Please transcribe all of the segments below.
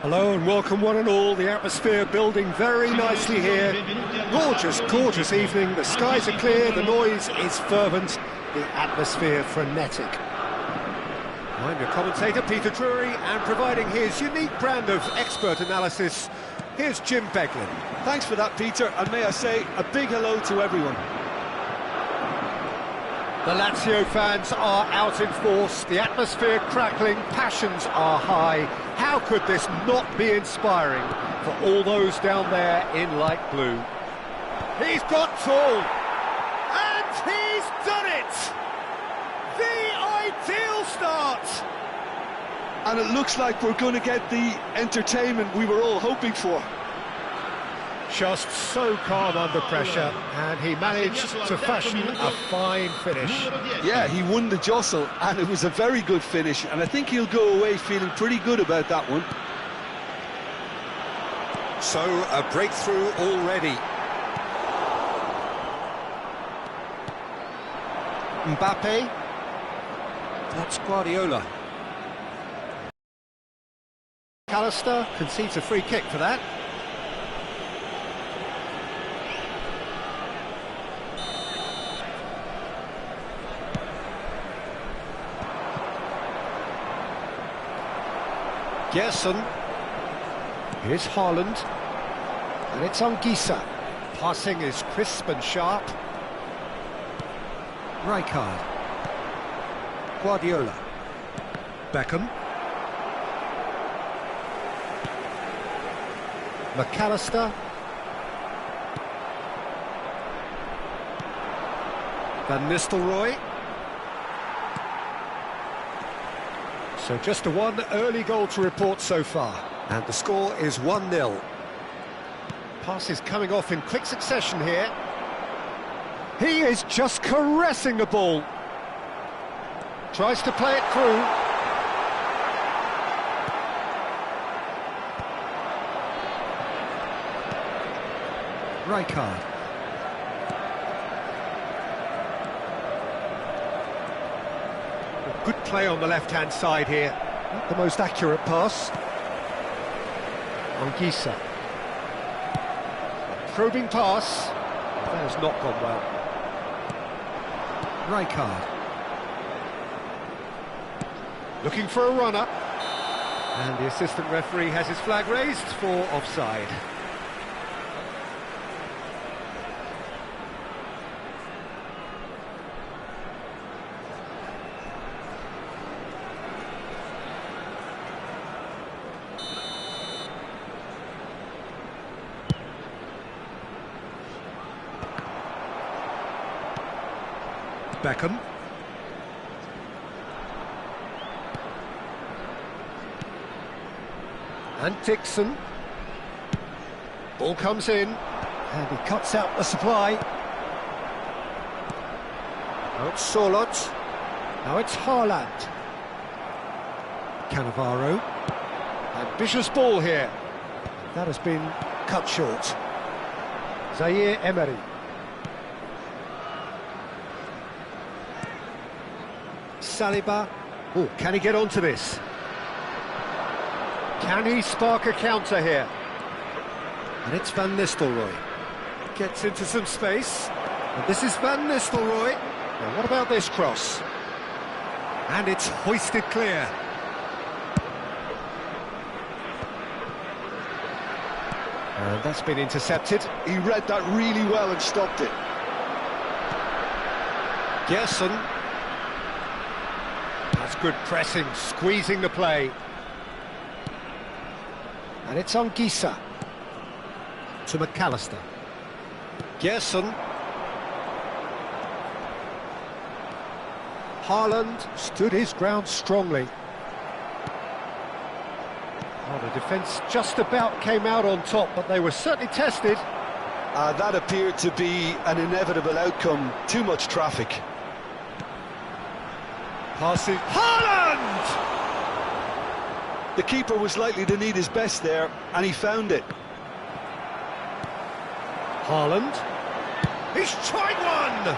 Hello and welcome one and all. The atmosphere building very nicely here. Gorgeous, gorgeous evening. The skies are clear, the noise is fervent, the atmosphere frenetic. I'm your commentator, Peter Drury, and providing his unique brand of expert analysis, here's Jim Beglin. Thanks for that, Peter, and may I say a big hello to everyone. The Lazio fans are out in force, the atmosphere crackling, passions are high. How could this not be inspiring for all those down there in light blue? He's got tall, and he's done it! The ideal start! And it looks like we're going to get the entertainment we were all hoping for. Just so calm under pressure, and he managed to fashion a fine finish. Yeah, he won the jostle, and it was a very good finish, and I think he'll go away feeling pretty good about that one. So, a breakthrough already. Mbappe. That's Guardiola. McAllister concedes a free kick for that. Gerson. Here's Haaland. And it's Anagata. Passing is crisp and sharp. Rijkaard. Guardiola. Beckham. McAllister. Van Nistelrooy. So just a one early goal to report so far. And the score is 1-0. Pass is coming off in quick succession here. He is just caressing the ball. Tries to play it through. Rijkaard. Good play on the left-hand side here. Not the most accurate pass. Anagata. Probing pass. That has not gone well. Rijkaard. Looking for a runner. And the assistant referee has his flag raised for offside. Beckham. And Dixon. Ball comes in, and he cuts out the supply. Now it's Sorloth. Now it's Haaland. Cannavaro. Ambitious ball here. That has been cut short. Zaire Emery. Saliba. Oh, can he get onto this? Can he spark a counter here? And it's Van Nistelrooy. Gets into some space. And this is Van Nistelrooy. Now what about this cross? And it's hoisted clear. And that's been intercepted. He read that really well and stopped it. Gerson. That's good pressing, squeezing the play. And it's Anagata to McAllister. Gerson. Haaland stood his ground strongly. Oh, the defence just about came out on top, but they were certainly tested. That appeared to be an inevitable outcome. Too much traffic. Passing. Haaland! The keeper was likely to need his best there, and he found it. Haaland. He's tried one!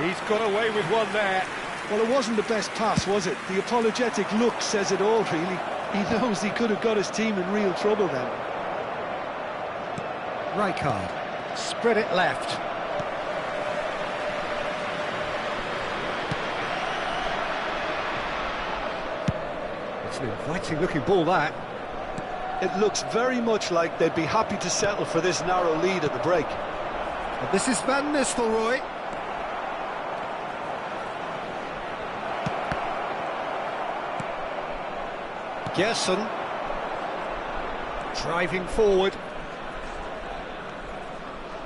He's got away with one there. Well, it wasn't the best pass, was it? The apologetic look says it all, really. He knows he could have got his team in real trouble then. Rijkaard, spread it left. It's an inviting looking ball, that. It looks very much like they'd be happy to settle for this narrow lead at the break. And this is Van Nistelrooy. Gerson. Driving forward.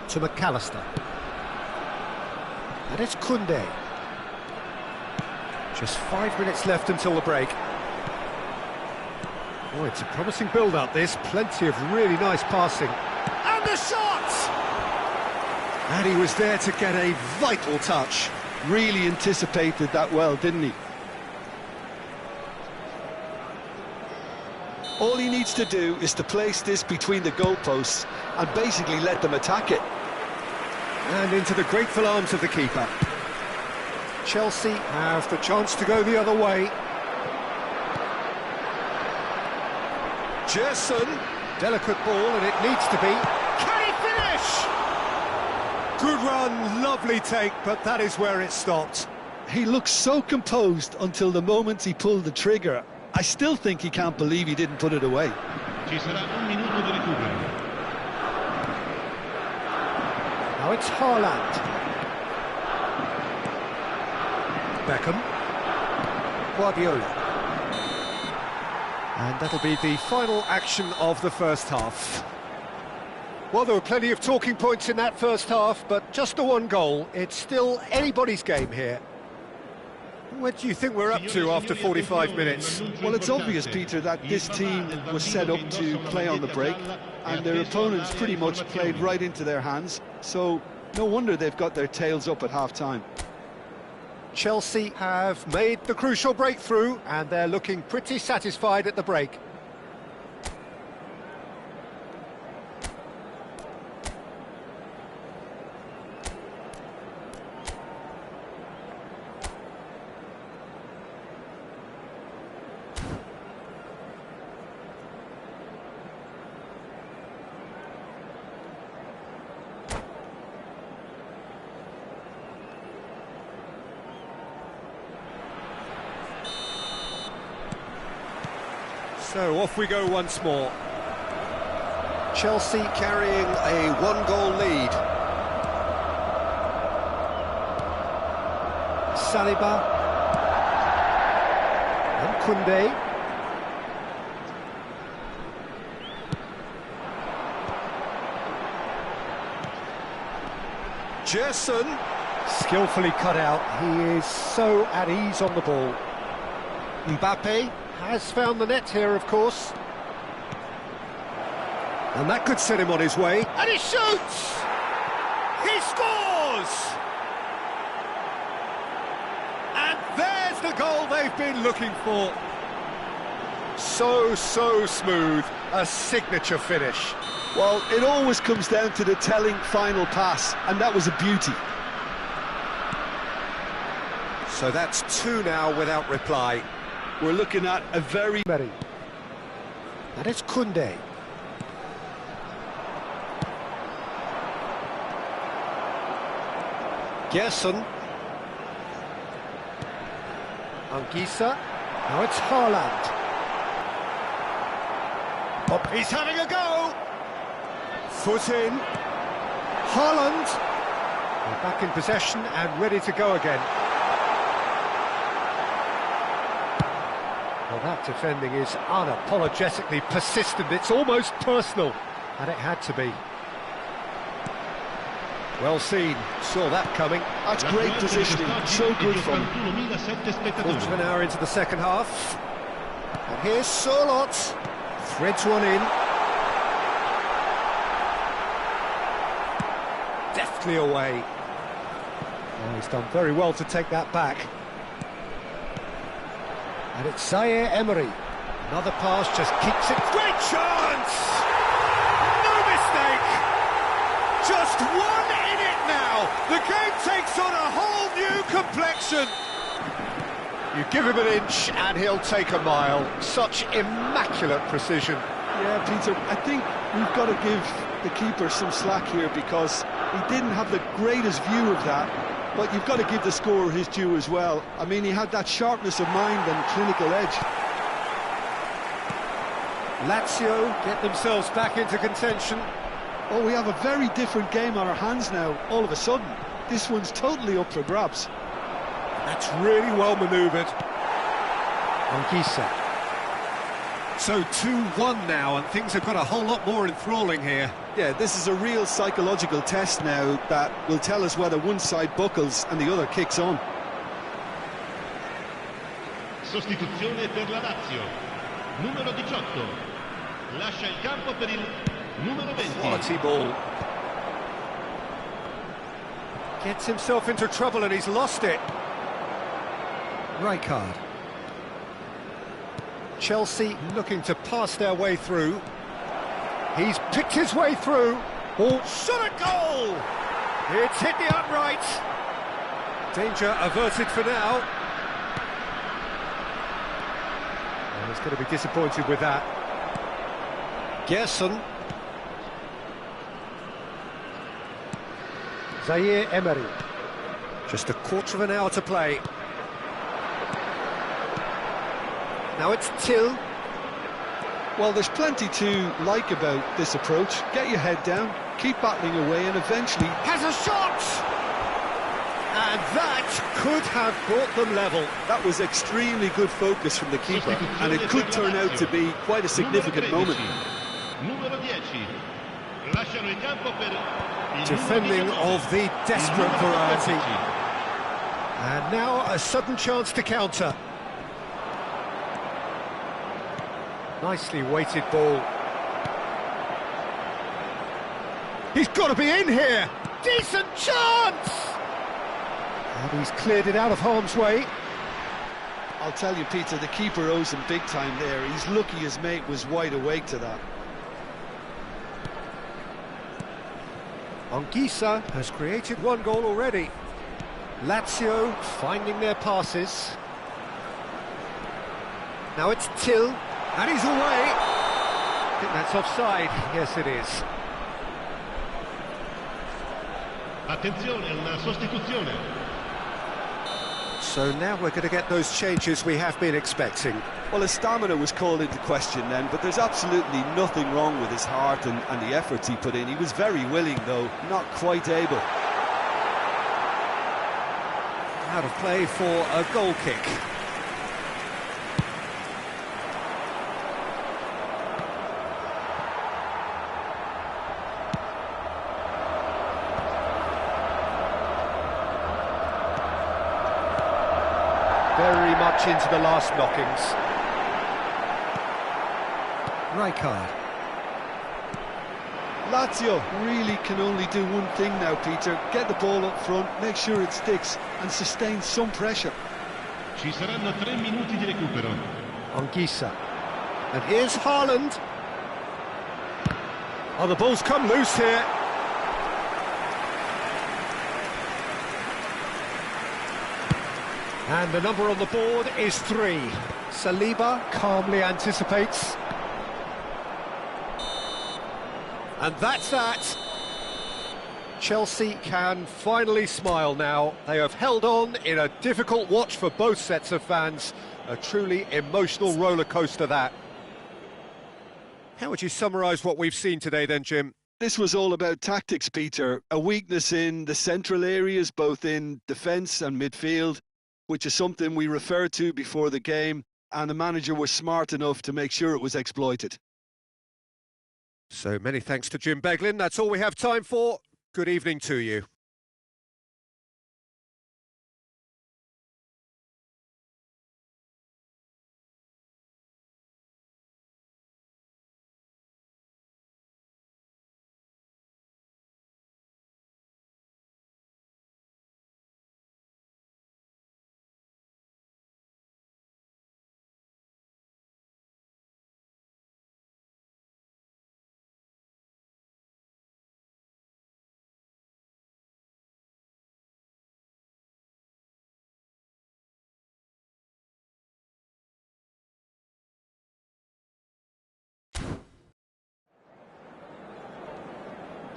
To McAllister. And it's Koundé. Just 5 minutes left until the break. Oh, it's a promising build-up, this. Plenty of really nice passing. And the shot! And he was there to get a vital touch. Really anticipated that well, didn't he? All he needs to do is to place this between the goalposts and basically let them attack it. And into the grateful arms of the keeper. Chelsea have the chance to go the other way. Gerson, delicate ball, and it needs to be. Can he finish? Good run, lovely take, but that is where it stopped. He looks so composed until the moment he pulled the trigger. I still think he can't believe he didn't put it away. Ci sarà un minuto di recupero. Now it's Haaland. Beckham. Guardiola. And that'll be the final action of the first half. Well, there were plenty of talking points in that first half, but just the one goal. It's still anybody's game here. What do you think we're up to after 45 minutes? Well, it's obvious, Peter, that this team was set up to play on the break, and their opponents pretty much played right into their hands, so no wonder they've got their tails up at half-time. Chelsea have made the crucial breakthrough, and they're looking pretty satisfied at the break. So off we go once more. Chelsea carrying a one-goal lead. Saliba and Koundé. Gerson, skillfully cut out. He is so at ease on the ball. Mbappe has found the net here, of course. And that could set him on his way. And he shoots! He scores! And there's the goal they've been looking for. So smooth. A signature finish. Well, it always comes down to the telling final pass, and that was a beauty. So that's two now without reply. We're looking at a very... And it's Koundé. Gerson. Anguissa. Now it's Haaland. Oh, he's having a go! Foot in. Haaland. We're back in possession and ready to go again. Well, that defending is unapologetically persistent. It's almost personal, and it had to be. Well seen, saw that coming. That's great positioning, so good from him. Quarter of an hour into the second half. And here's Sorlot. Threads one in. Deftly away. Oh, he's done very well to take that back. And it's Zaire Emery. Another pass, just keeps it. Great chance! No mistake! Just one in it now. The game takes on a whole new complexion. You give him an inch and he'll take a mile. Such immaculate precision. Yeah, Peter, I think we've got to give the keeper some slack here because he didn't have the greatest view of that, but you've got to give the scorer his due as well. I mean, he had that sharpness of mind and clinical edge. Lazio get themselves back into contention. Oh, we have a very different game on our hands now, all of a sudden. This one's totally up for grabs. That's really well manoeuvred. Anguissa. So 2-1 now, and things have got a whole lot more enthralling here. Yeah, this is a real psychological test now that will tell us whether one side buckles and the other kicks on. Sostituzione per la Lazio. Numero 18. Lascia il campo per il numero 20. Quality ball. Gets himself into trouble and he's lost it. Rijkaard. Chelsea looking to pass their way through. He's picked his way through. Ball shot at goal! It's hit the upright. Danger averted for now. And he's going to be disappointed with that. Gerson. Zaire Emery. Just a quarter of an hour to play. Now it's Till. Well, there's plenty to like about this approach. Get your head down, keep battling away, and eventually... Has a shot! And that could have brought them level. That was extremely good focus from the keeper, and it could turn out to be quite a significant moment. Numero 10. Lasciano il campo per il Defending numero 19. of the desperate variety. And now a sudden chance to counter. Nicely weighted ball. He's got to be in here! Decent chance! And he's cleared it out of harm's way. I'll tell you, Peter, the keeper owes him big time there. He's lucky his mate was wide awake to that. Anguissa has created one goal already. Lazio finding their passes. Now it's Till, and he's away. I think that's offside. Yes, it is. Attenzione, una sostituzione. So now we're going to get those changes we have been expecting. Well, his stamina was called into question then, but there's absolutely nothing wrong with his heart and the efforts he put in. He was very willing, though, not quite able. Out of play for a goal kick. Very much into the last knockings. Rijkaard. Lazio really can only do one thing now, Peter. Get the ball up front, make sure it sticks, and sustain some pressure. Ci saranno 3 minuti di recupero. Anguissa. And here's Haaland. Oh, the ball's come loose here. And the number on the board is 3. Saliba calmly anticipates. And that's that. Chelsea can finally smile now. They have held on in a difficult watch for both sets of fans. A truly emotional roller coaster, that. How would you summarise what we've seen today then, Jim? This was all about tactics, Peter. A weakness in the central areas, both in defence and midfield, which is something we referred to before the game, and the manager was smart enough to make sure it was exploited. So many thanks to Jim Beglin. That's all we have time for. Good evening to you.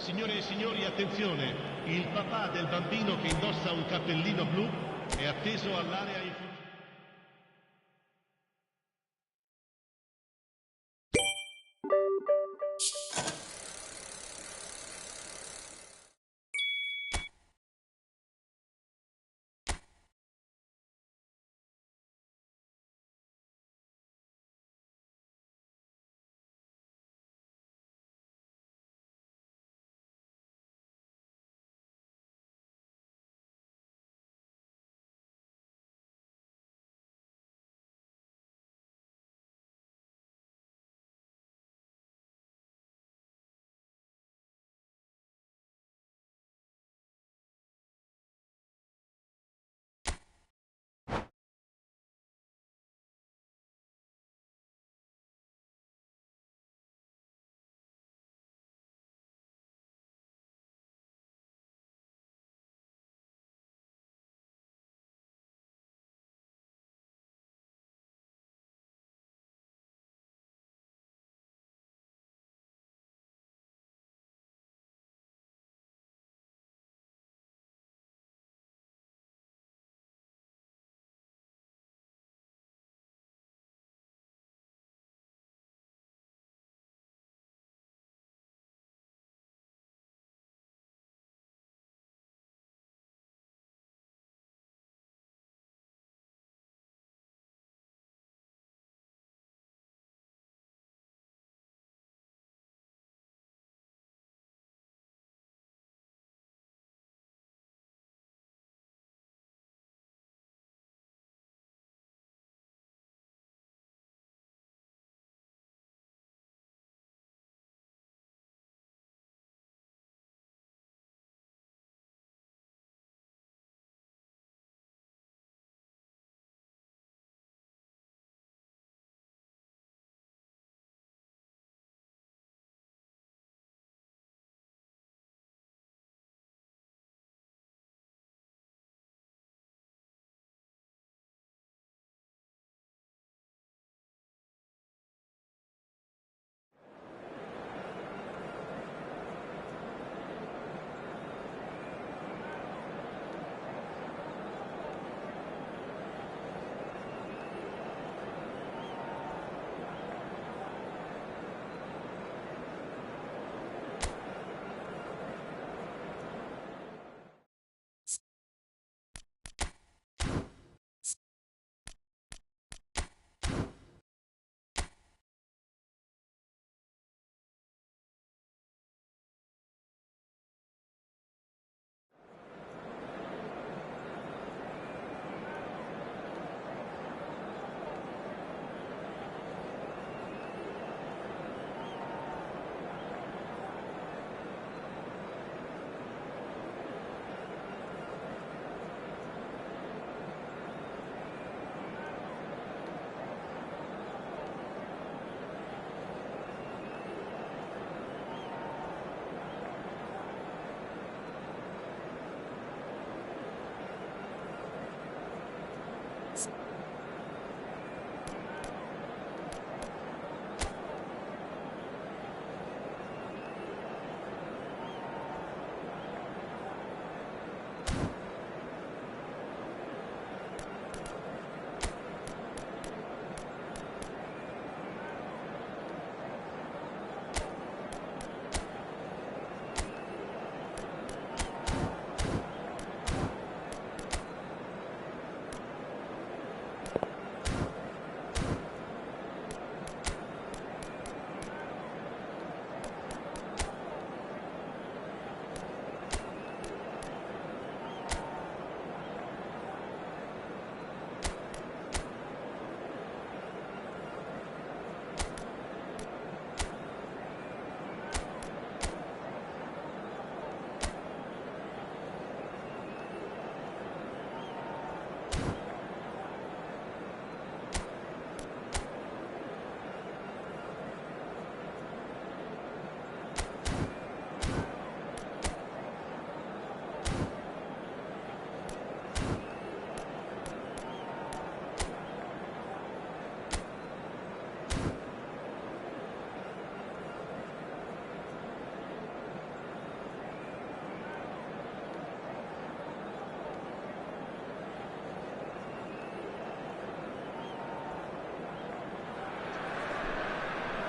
Signore e signori, attenzione, il papà del bambino che indossa un cappellino blu è atteso all'area info.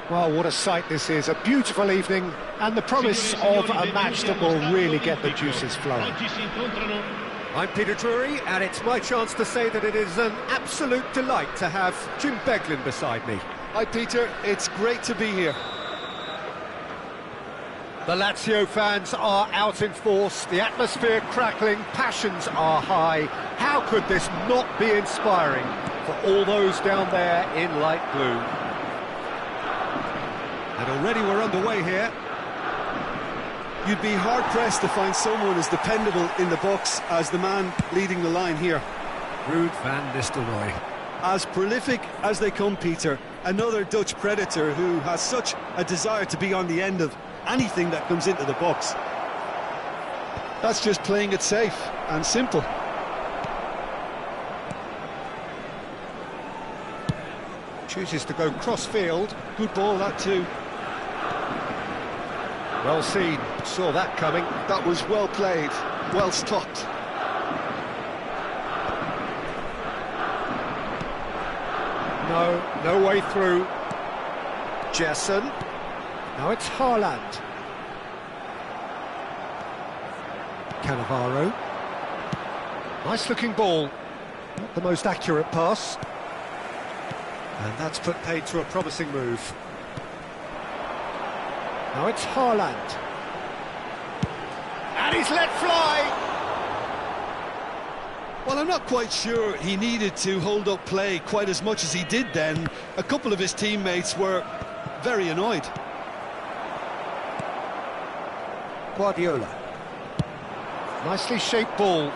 Well, what a sight this is, a beautiful evening, and the promise of a match that will really get the juices flowing. I'm Peter Drury, and it's my chance to say that it is an absolute delight to have Jim Beglin beside me. Hi Peter, it's great to be here. The Lazio fans are out in force, the atmosphere crackling, passions are high. How could this not be inspiring for all those down there in light blue? And already we're underway here. You'd be hard-pressed to find someone as dependable in the box as the man leading the line here. Ruud van Nistelrooy. As prolific as they come, Peter, another Dutch predator who has such a desire to be on the end of anything that comes into the box. That's just playing it safe and simple. Chooses to go cross-field. Good ball, that too. Well seen, saw that coming. That was well played, well stopped. No way through. Jessen. Now it's Haaland. Cannavaro. Nice looking ball. Not the most accurate pass. And that's put paid to a promising move. Now it's Haaland. And he's let fly! Well, I'm not quite sure he needed to hold up play quite as much as he did then. A couple of his teammates were very annoyed. Guardiola. Nicely shaped ball.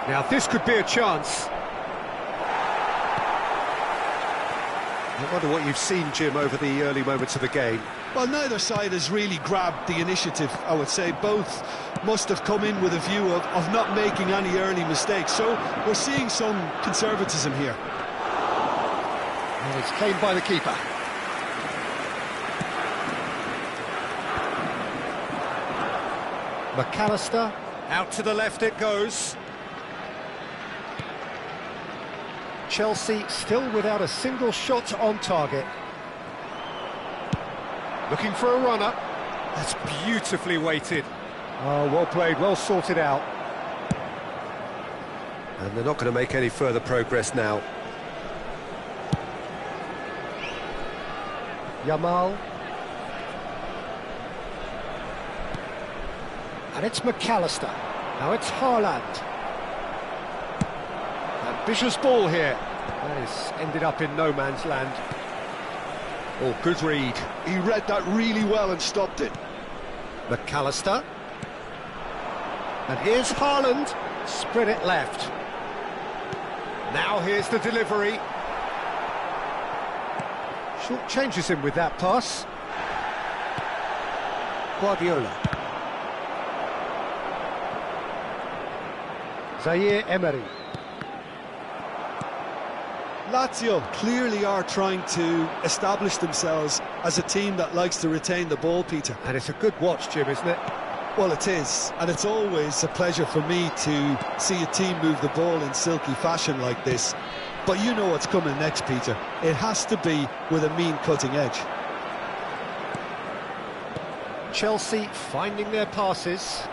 Now this could be a chance. I wonder what you've seen, Jim, over the early moments of the game. Well, neither side has really grabbed the initiative, I would say. Both must have come in with a view of not making any early mistakes. So we're seeing some conservatism here. And it's claimed by the keeper. McAllister, out to the left it goes. Chelsea still without a single shot on target. Looking for a runner. That's beautifully weighted. Oh, well played, well sorted out. And they're not going to make any further progress now. Yamal. And it's McAllister. Now it's Haaland. Ambitious ball here. That has ended up in no man's land. Oh, good read. He read that really well and stopped it. McAllister. And here's Haaland. Spread it left. Now here's the delivery. Short changes him with that pass. Guardiola. Zaire Emery. Lazio clearly are trying to establish themselves as a team that likes to retain the ball, Peter. And it's a good watch, Jim, isn't it? Well, it is, and it's always a pleasure for me to see a team move the ball in silky fashion like this. But you know what's coming next, Peter. It has to be with a mean cutting edge. Chelsea finding their passes.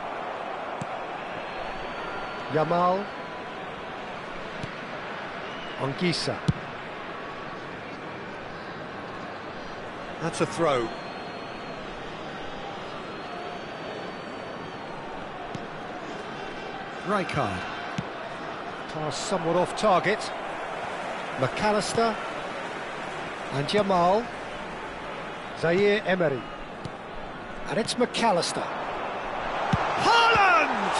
Yamal. Anguissa. That's a throw. Rijkaard. Pass somewhat off target. McAllister. And Yamal. Zaire Emery. And it's McAllister. Haaland!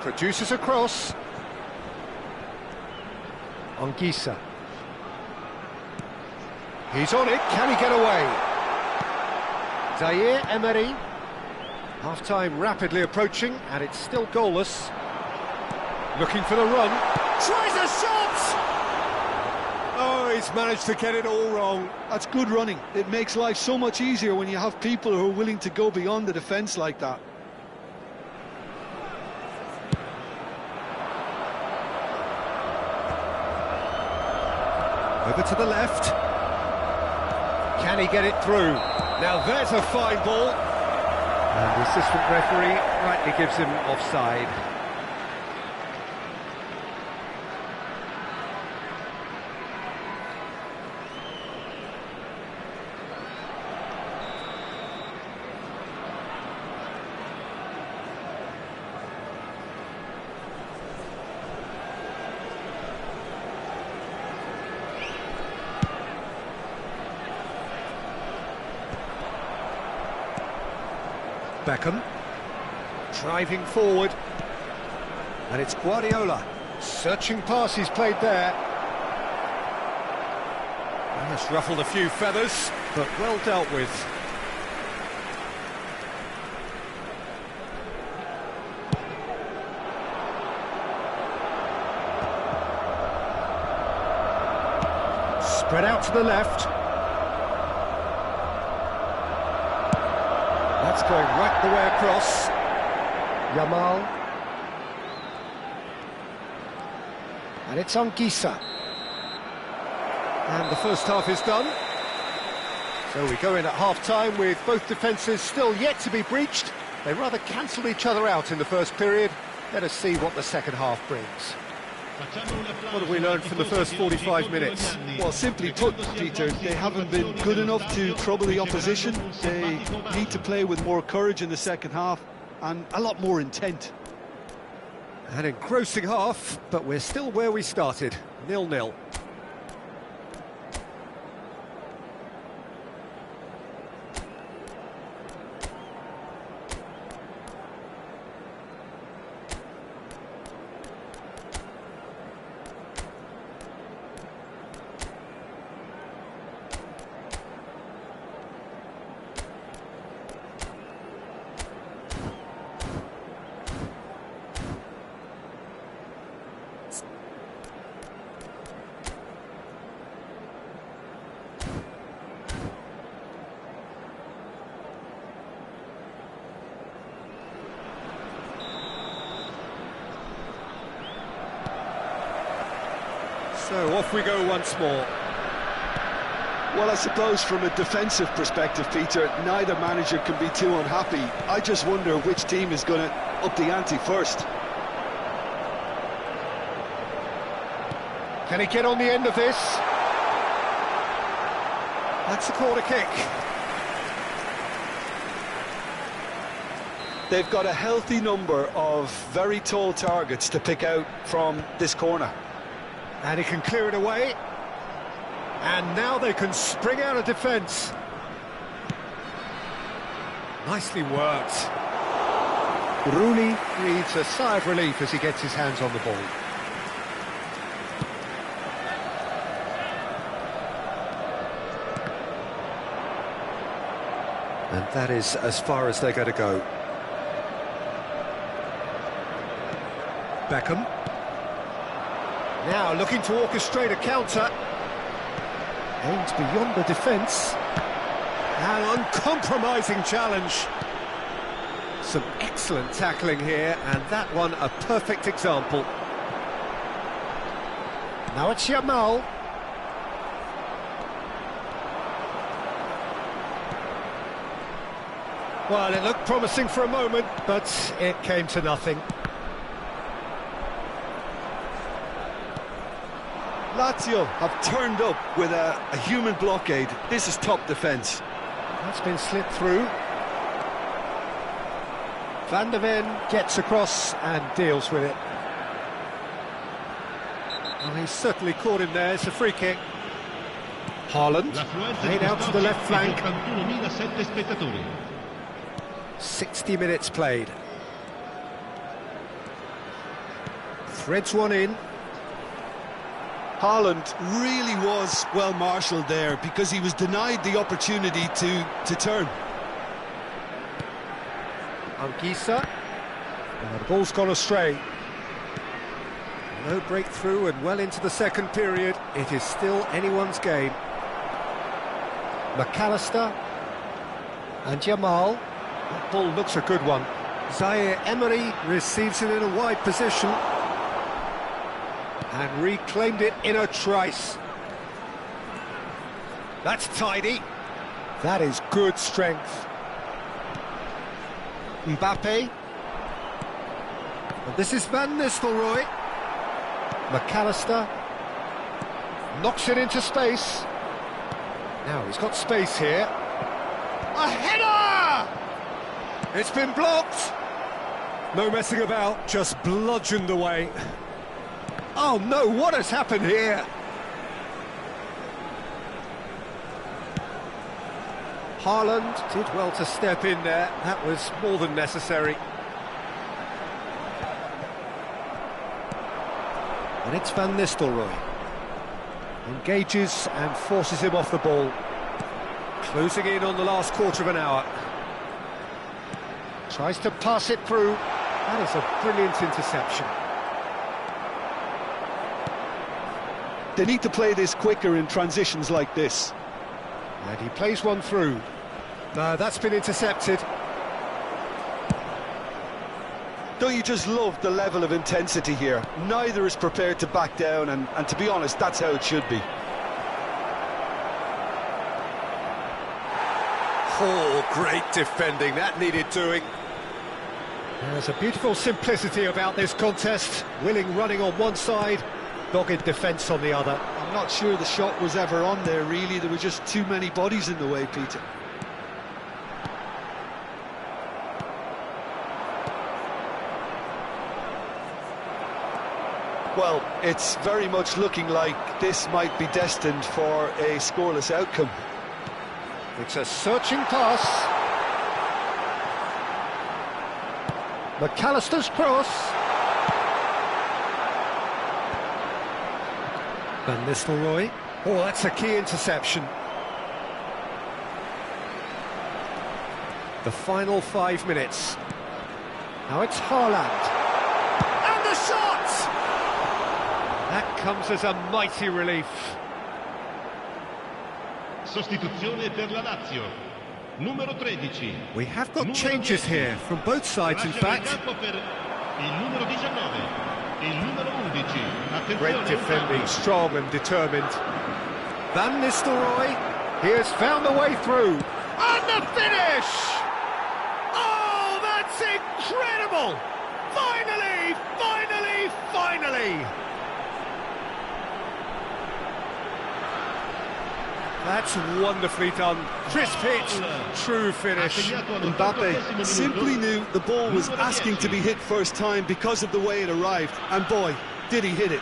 Produces a cross. Anguissa. He's on it, can he get away? Zaire Emery. Half-time rapidly approaching, and it's still goalless. Looking for the run. Tries a shot! Oh, he's managed to get it all wrong. That's good running. It makes life so much easier when you have people who are willing to go beyond the defence like that. Over to the left. Can he get it through? Now there's a fine ball. And the assistant referee rightly gives him offside. Beckham, driving forward, and it's Guardiola, searching pass he's played there. That's ruffled a few feathers, but well dealt with. Spread out to the left. That's going right the way across. Yamal. And it's Anguissa. And the first half is done. So we go in at half-time with both defences still yet to be breached. They rather cancelled each other out in the first period. Let us see what the second half brings. What have we learned from the first 45 minutes? Well, simply put, Peter, they haven't been good enough to trouble the opposition. They need to play with more courage in the second half and a lot more intent. An engrossing half, but we're still where we started, 0-0. So off we go once more. Well, I suppose from a defensive perspective, Peter, neither manager can be too unhappy. I just wonder which team is going to up the ante first. Can he get on the end of this? That's a corner kick. They've got a healthy number of very tall targets to pick out from this corner. And he can clear it away. And now they can spring out of defence. Nicely worked. Rooney breathes a sigh of relief as he gets his hands on the ball. And that is as far as they're going to go. Beckham. Now looking to orchestrate a counter. Aims beyond the defence. An uncompromising challenge. Some excellent tackling here, and that one a perfect example. Now it's Yamal. Well, it looked promising for a moment, but it came to nothing. Lazio have turned up with a human blockade. This is top defence. That's been slipped through. Van der Ven gets across and deals with it. Well, he's certainly caught him there. It's a free kick. Haaland, laid out to the left flank. 60 minutes played. Threads one in. Haaland really was well marshalled there because he was denied the opportunity to turn. Anguissa. The ball's gone astray. No breakthrough and well into the second period. It is still anyone's game. McAllister and Yamal. That ball looks a good one. Zaire Emery receives it in a wide position and reclaimed it in a trice. That's tidy. That is good strength. Mbappe. And this is Van Nistelrooy. McAllister. Knocks it into space. Now he's got space here. A header! It's been blocked. No messing about, just bludgeoned away. Oh no, what has happened here? Haaland did well to step in there. That was more than necessary. And it's Van Nistelrooy. Engages and forces him off the ball. Closing in on the last quarter of an hour. Tries to pass it through. That is a brilliant interception. They need to play this quicker in transitions like this. And he plays one through. No, that's been intercepted. Don't you just love the level of intensity here? Neither is prepared to back down, and to be honest, that's how it should be. Oh, great defending, that needed doing. There's a beautiful simplicity about this contest. Willing running on one side, dogged defence on the other. I'm not sure the shot was ever on there, really. There were just too many bodies in the way, Peter. Well, it's very much looking like this might be destined for a scoreless outcome. It's a searching pass. McAllister's cross. Van Nistelrooy. Oh, that's a key interception. The final 5 minutes. Now it's Haaland. And the shot! That comes as a mighty relief. Sostituzione per la Lazio. Numero 13. We have got changes here from both sides, in fact. Il numero 19. Il numero 11. Attenzione, Great defending, strong and determined. Van Nistelrooy, he has found a way through. And the finish! Oh, that's incredible! Finally, finally, finally! That's wonderfully done. Crisp hit, true finish. Mbappe simply knew the ball was asking to be hit first time because of the way it arrived. And boy, did he hit it.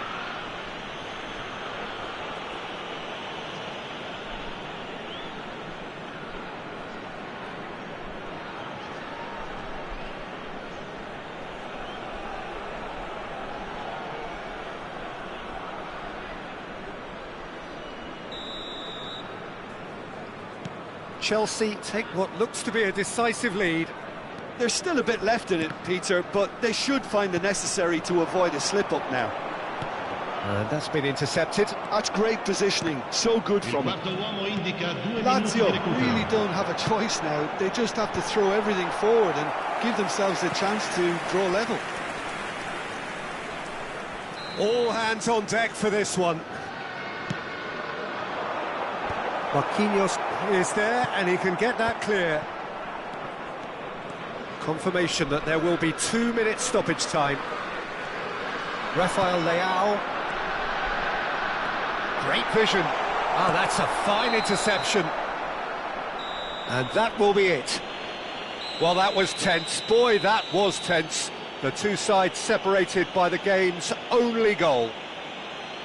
Chelsea take what looks to be a decisive lead. There's still a bit left in it, Peter, but they should find the necessary to avoid a slip-up now. And that's been intercepted. That's great positioning, so good from him. Lazio really don't have a choice now. They just have to throw everything forward and give themselves a chance to draw level. All hands on deck for this one. Marquinhos is there and he can get that clear. Confirmation that there will be 2 minutes stoppage time. Rafael Leao. Great vision. Oh, that's a fine interception. And that will be it. Well, that was tense. Boy, that was tense. The two sides separated by the game's only goal.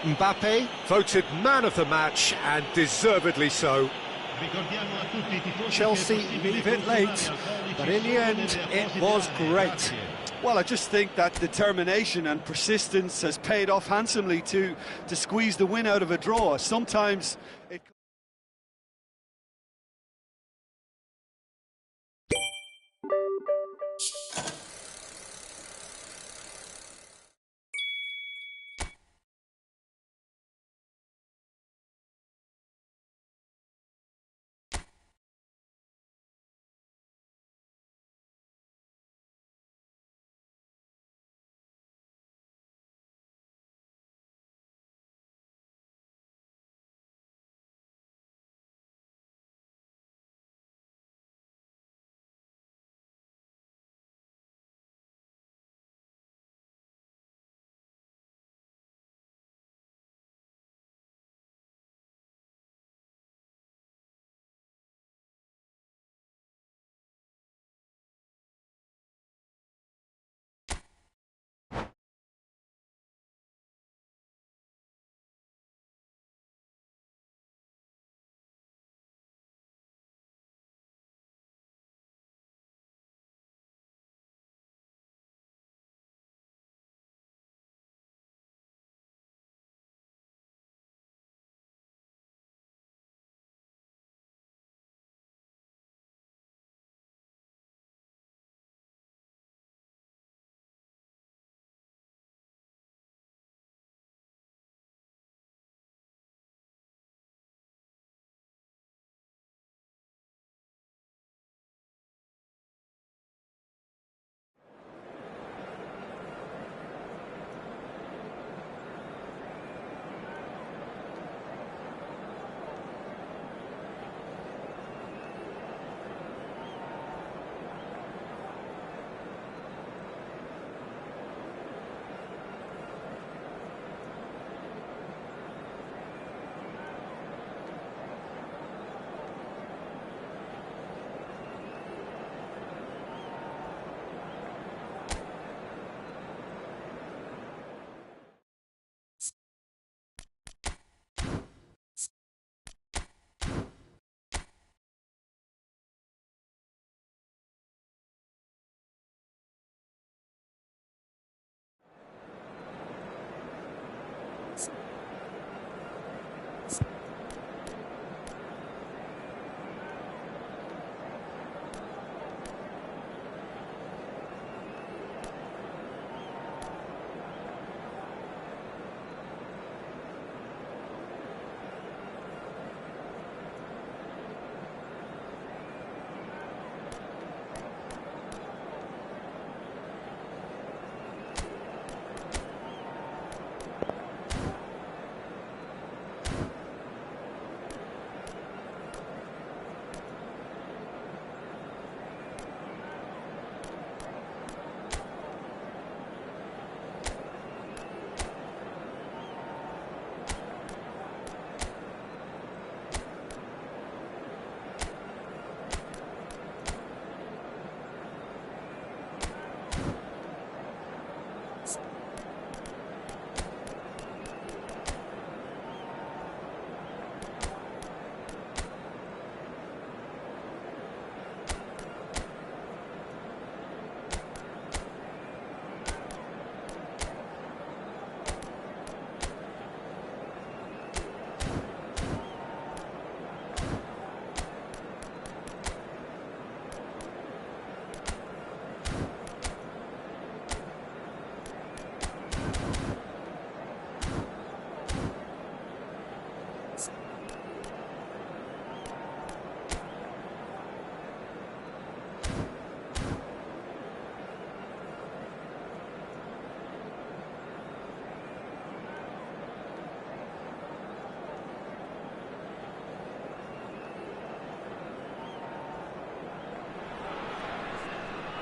Mbappe voted man of the match, and deservedly so. Chelsea leave it late, but in the end, it was great. Well, I just think that determination and persistence has paid off handsomely to squeeze the win out of a draw. Sometimes it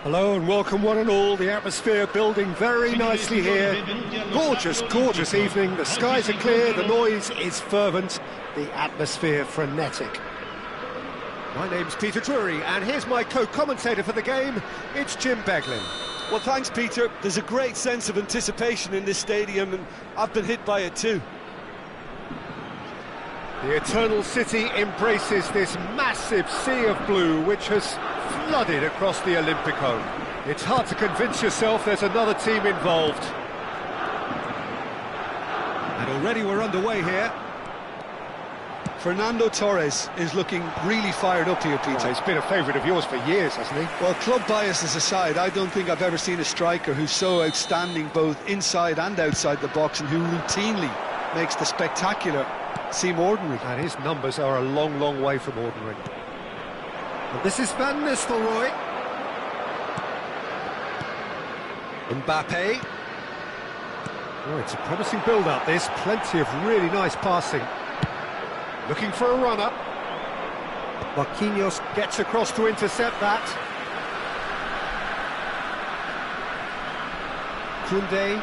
Hello and welcome one and all. The atmosphere building very nicely here. Gorgeous, gorgeous evening. The skies are clear, the noise is fervent, the atmosphere frenetic. My name's Peter Drury and here's my co-commentator for the game. It's Jim Beglin. Well, thanks, Peter. There's a great sense of anticipation in this stadium, and I've been hit by it too. The Eternal City embraces this massive sea of blue which has flooded across the Olympico. It's hard to convince yourself there's another team involved. And already we're underway here. Fernando Torres is looking really fired up here, Peter. Well, he's been a favourite of yours for years, hasn't he? Well, club biases aside, I don't think I've ever seen a striker who's so outstanding both inside and outside the box, and who routinely makes the spectacular seem ordinary. And his numbers are a long, long way from ordinary. And this is Van Nistelrooy. Mbappe. Oh, it's a promising build-up, this. Plenty of really nice passing. Looking for a runner. Marquinhos gets across to intercept that. Koundé.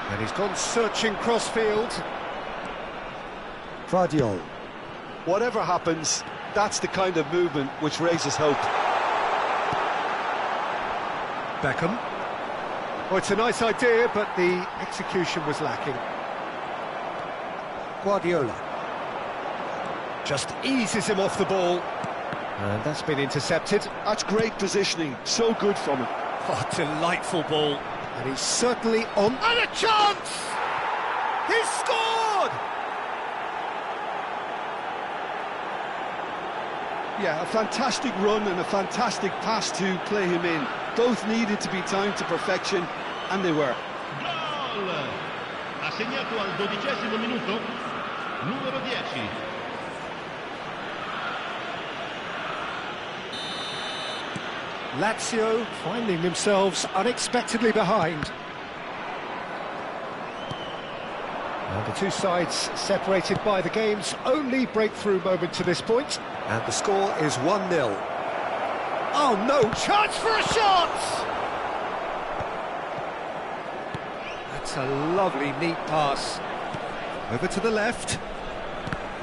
And he's gone searching crossfield. Guardiola. Whatever happens, that's the kind of movement which raises hope. Beckham. Oh, it's a nice idea, but the execution was lacking. Guardiola. Just eases him off the ball. And that's been intercepted. That's great positioning, so good from him. Oh, delightful ball. And he's certainly on. And a chance! He's scored! Yeah, a fantastic run and a fantastic pass to play him in. Both needed to be timed to perfection, and they were. Gol! Ha segnato al 12° minuto, numero 10. Lazio finding themselves unexpectedly behind. And the two sides separated by the game's only breakthrough moment to this point. And the score is 1-0. Oh no, chance for a shot! That's a lovely, neat pass. Over to the left.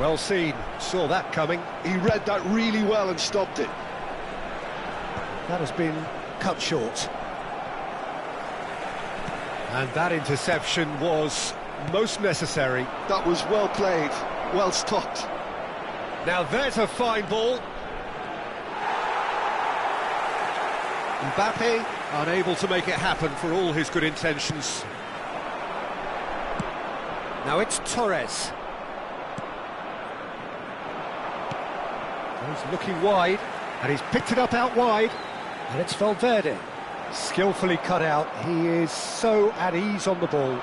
Well seen, saw that coming. He read that really well and stopped it. That has been cut short. And that interception was most necessary. That was well played, well stopped. Now there's a fine ball. Mbappe unable to make it happen for all his good intentions. Now it's Torres. He's looking wide, and he's picked it up out wide. And it's Valverde, skillfully cut out. He is so at ease on the ball.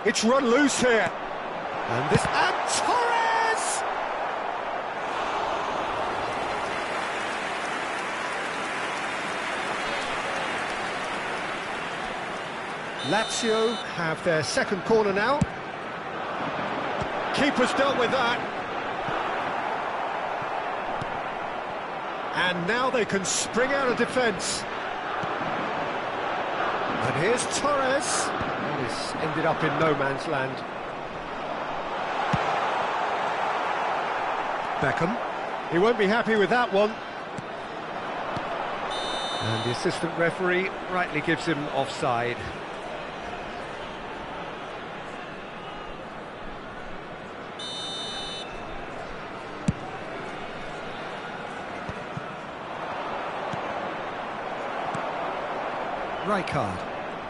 It's run loose here. And this... And Torres! Lazio have their second corner now. Keeper's dealt with that. And now they can spring out of defence. And here's Torres. And this ended up in no man's land. Beckham. He won't be happy with that one. And the assistant referee rightly gives him offside. Rijkaard.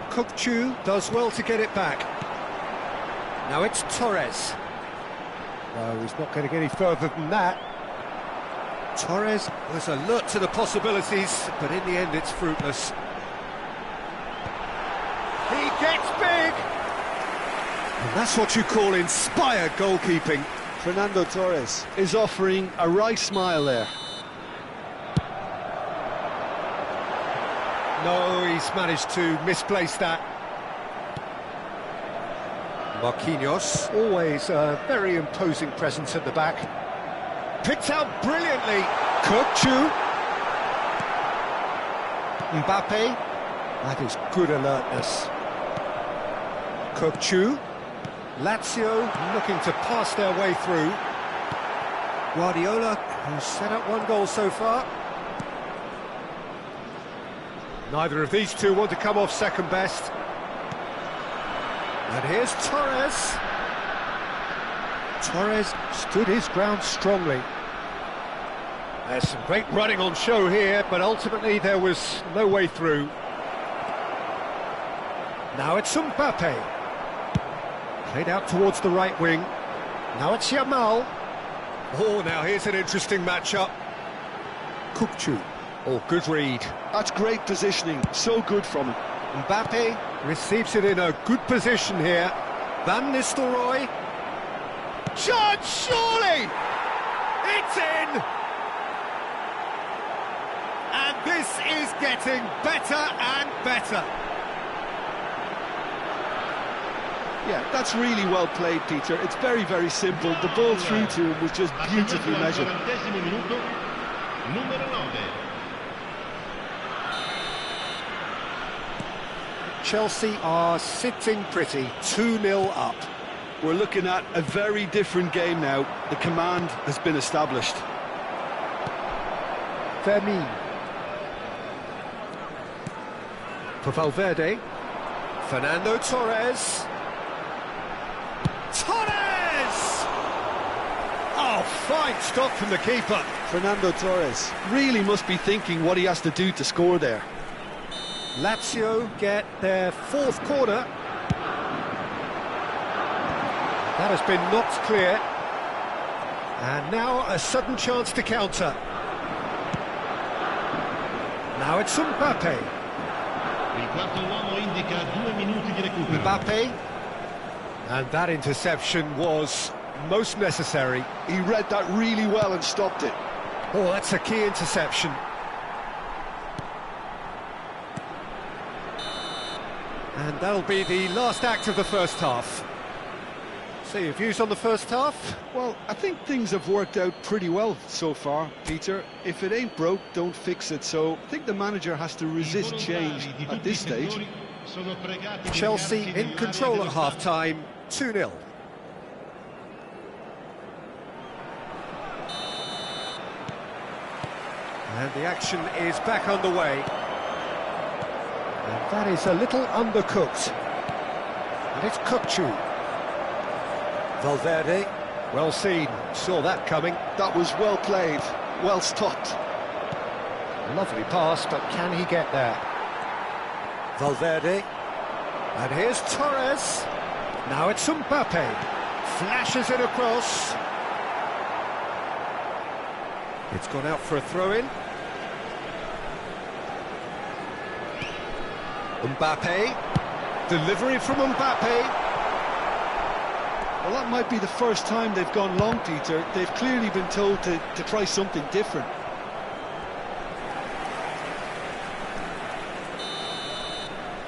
Kukçu does well to get it back. Now it's Torres. No, he's not going to get any further than that. Torres was alert to the possibilities, but in the end it's fruitless. He gets big! And that's what you call inspired goalkeeping. Fernando Torres is offering a wry smile there. No, he's managed to misplace that. Marquinhos, always a very imposing presence at the back. Picked out brilliantly. Kukçu. Mbappe, that is good alertness. Kokchu, Lazio looking to pass their way through. Guardiola, who's set up one goal so far. Neither of these two want to come off second best. And here's Torres. Torres stood his ground strongly. There's some great running on show here, but ultimately there was no way through. Now it's Mbappe. Played out towards the right wing. Now it's Yamal. Oh, now here's an interesting matchup. Kokchu. Oh, good read. That's great positioning, so good from him. Mbappe receives it in a good position here. Van Nistelrooy. Shot, surely! It's in! And this is getting better and better. Yeah, that's really well played, Peter. It's very, very simple. The ball through to him was just beautifully measured. Chelsea are sitting pretty, 2-0 up. We're looking at a very different game now. The command has been established. Fermin. For Valverde. Fernando Torres. Torres! Oh, fine stop from the keeper. Fernando Torres really must be thinking what he has to do to score there. Lazio get their fourth corner. That has been knocked clear. And now a sudden chance to counter. Now it's Mbappe. Il quarto uomo indica 2 minuti di recupero. Mbappe. And that interception was most necessary. He read that really well and stopped it. Oh, that's a key interception. And that'll be the last act of the first half. So your views on the first half? Well, I think things have worked out pretty well so far, Peter. If it ain't broke, don't fix it. So I think the manager has to resist change at this stage. Chelsea in control at half-time, 2-0. And the action is back underway. And that is a little undercooked. And it's Kokchu. Valverde, well seen, saw that coming. That was well played, well stopped. Lovely pass, but can he get there? Valverde. And here's Torres. Now it's Mbappe. Flashes it across. It's gone out for a throw-in. Mbappe. Delivery from Mbappe. Well, that might be the first time they've gone long, Peter. They've clearly been told to try something different.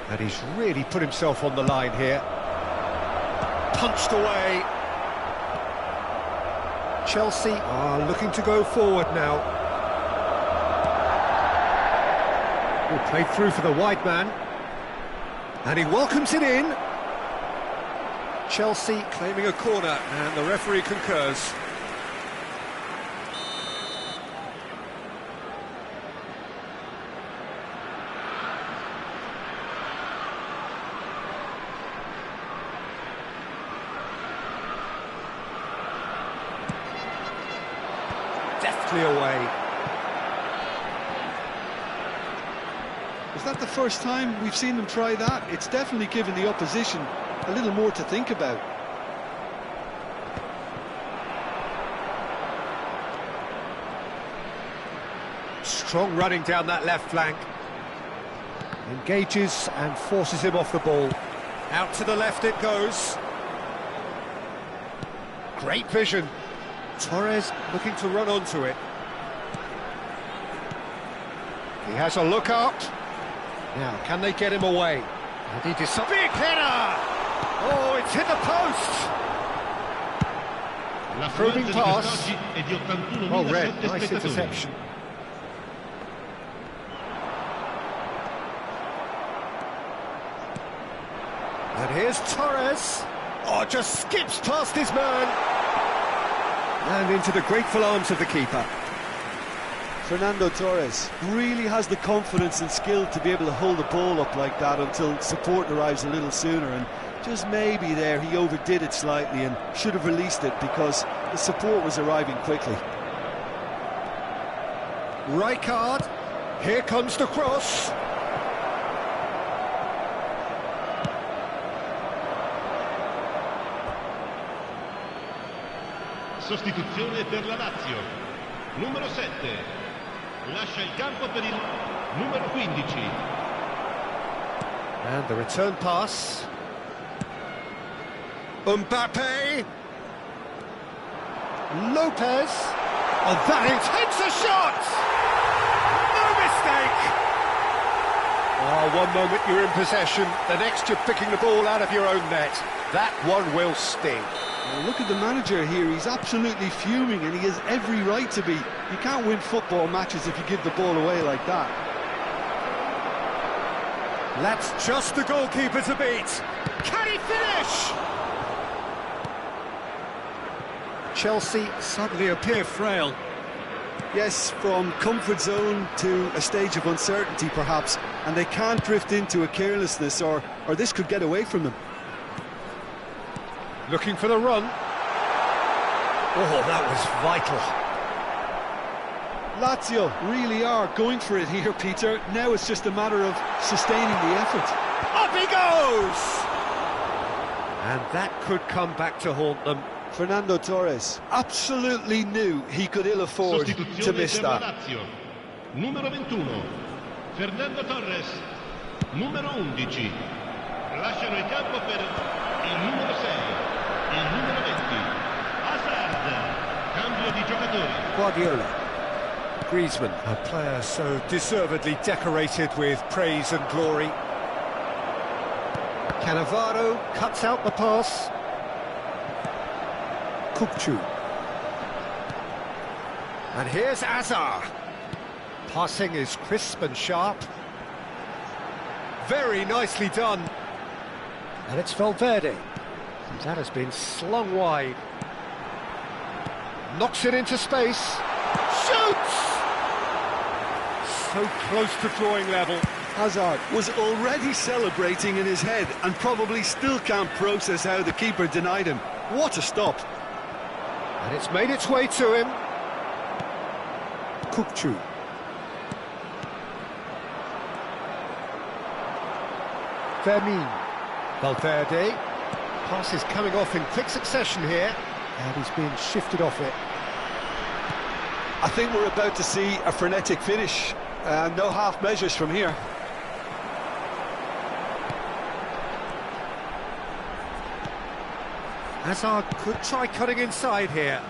And he's really put himself on the line here. Punched away. Chelsea are looking to go forward now. Oh, played through for the wide man. And he welcomes it in. Chelsea claiming a corner, and the referee concurs. Deftly away. Is that the first time we've seen them try that? It's definitely given the opposition a little more to think about. Strong running down that left flank. Engages and forces him off the ball. Out to the left it goes. Great vision. Torres looking to run onto it. He has a look up. Now, can they get him away? And he decides. Big header! Oh, it's hit the post! Probing pass. Well read, nice interception. And here's Torres. Oh, just skips past his man. And into the grateful arms of the keeper. Fernando Torres really has the confidence and skill to be able to hold the ball up like that until support arrives a little sooner, and just maybe there he overdid it slightly and should have released it because the support was arriving quickly. Rijkaard, here comes the cross. Sostituzione per la Lazio. Numero 7. Lascia il campo per il numero 15. And the return pass. Mbappe. Lopez. Oh, that intense a shot! No mistake! Oh, one moment you're in possession, the next you're picking the ball out of your own net. That one will sting. Well, look at the manager here, he's absolutely fuming and he has every right to be. You can't win football matches if you give the ball away like that. That's just the goalkeeper to beat. Can he finish? Chelsea suddenly appear frail. Yes, from comfort zone to a stage of uncertainty perhaps, and they can't drift into a carelessness or this could get away from them. Looking for the run. Oh, that was vital. Lazio really are going for it here, Peter. Now it's just a matter of sustaining the effort. Up he goes! And that could come back to haunt them. Fernando Torres absolutely knew he could ill afford to miss that. Lazio. Numero 21. Fernando Torres. Numero 11. Lasciano il campo per il numero 6. Il numero 20. Hazard. Cambio di giocatori. Guardiola. Griezmann, a player so deservedly decorated with praise and glory. Cannavaro cuts out the pass. Kupchu. And here's Azar. Passing is crisp and sharp. Very nicely done. And it's Valverde. That has been slung wide. Knocks it into space. Shoots! So close to drawing level. Hazard was already celebrating in his head and probably still can't process how the keeper denied him. What a stop. And it's made its way to him. Kupchu. Vermin. Valverde. Pass is coming off in quick succession here. And he's being shifted off it. I think we're about to see a frenetic finish. No half measures from here. Hazard could try cutting inside here.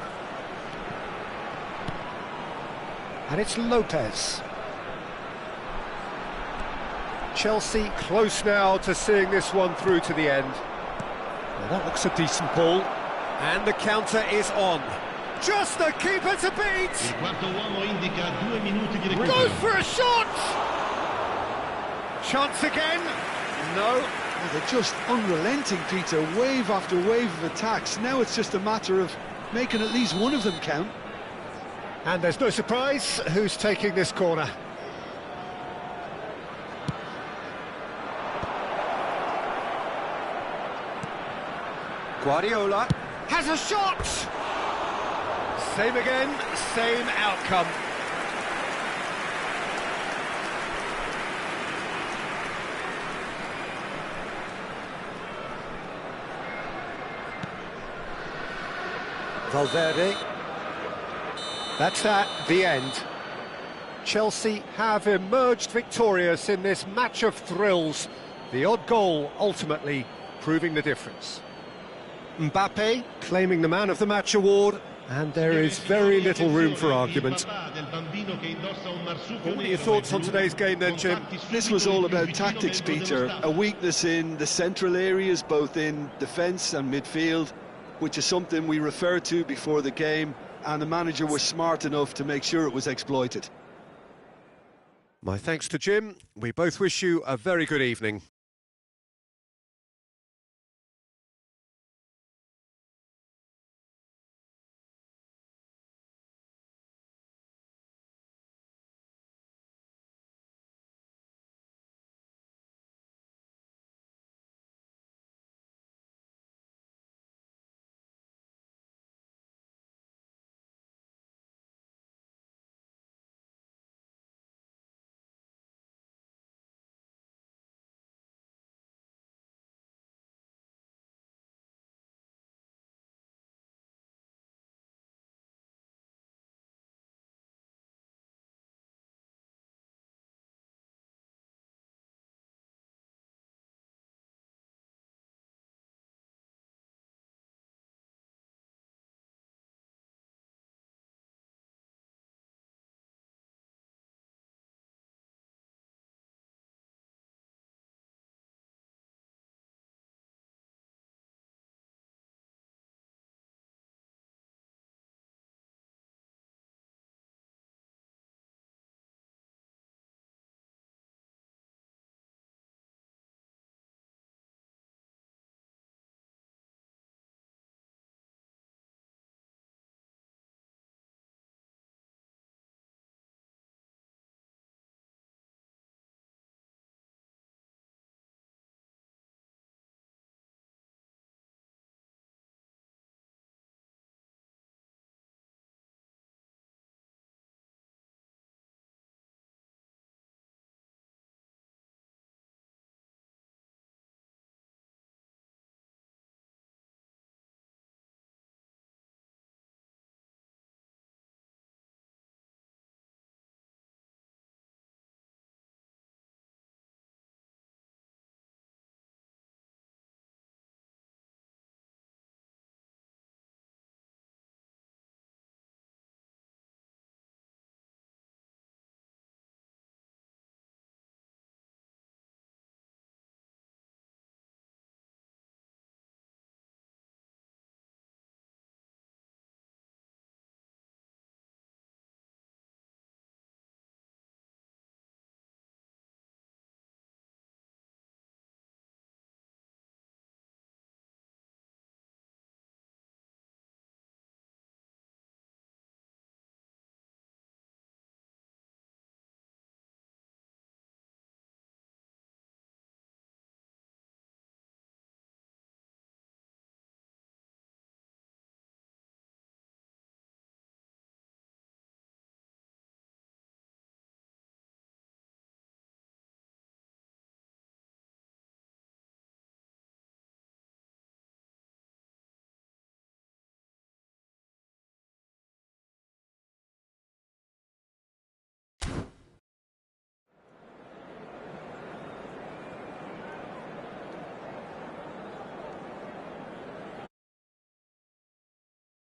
And it's Lopez. Chelsea close now to seeing this one through to the end. Well, that looks a decent ball. And the counter is on. Just the keeper to beat! Il quarto uomo indica 2 minuti di recupero. Goes for a shot! Chance again? No. Well, they're just unrelenting, Peter. Wave after wave of attacks. Now it's just a matter of making at least one of them count. And there's no surprise who's taking this corner. Guardiola has a shot! Same again, same outcome. Valverde. That's that, the end. Chelsea have emerged victorious in this match of thrills. The odd goal ultimately proving the difference. Mbappe claiming the Man of the Match award, and there is very little room for argument. What are your thoughts on today's game then, Jim? This was all about tactics, Peter. A weakness in the central areas, both in defence and midfield, which is something we referred to before the game, and the manager was smart enough to make sure it was exploited. My thanks to Jim. We both wish you a very good evening.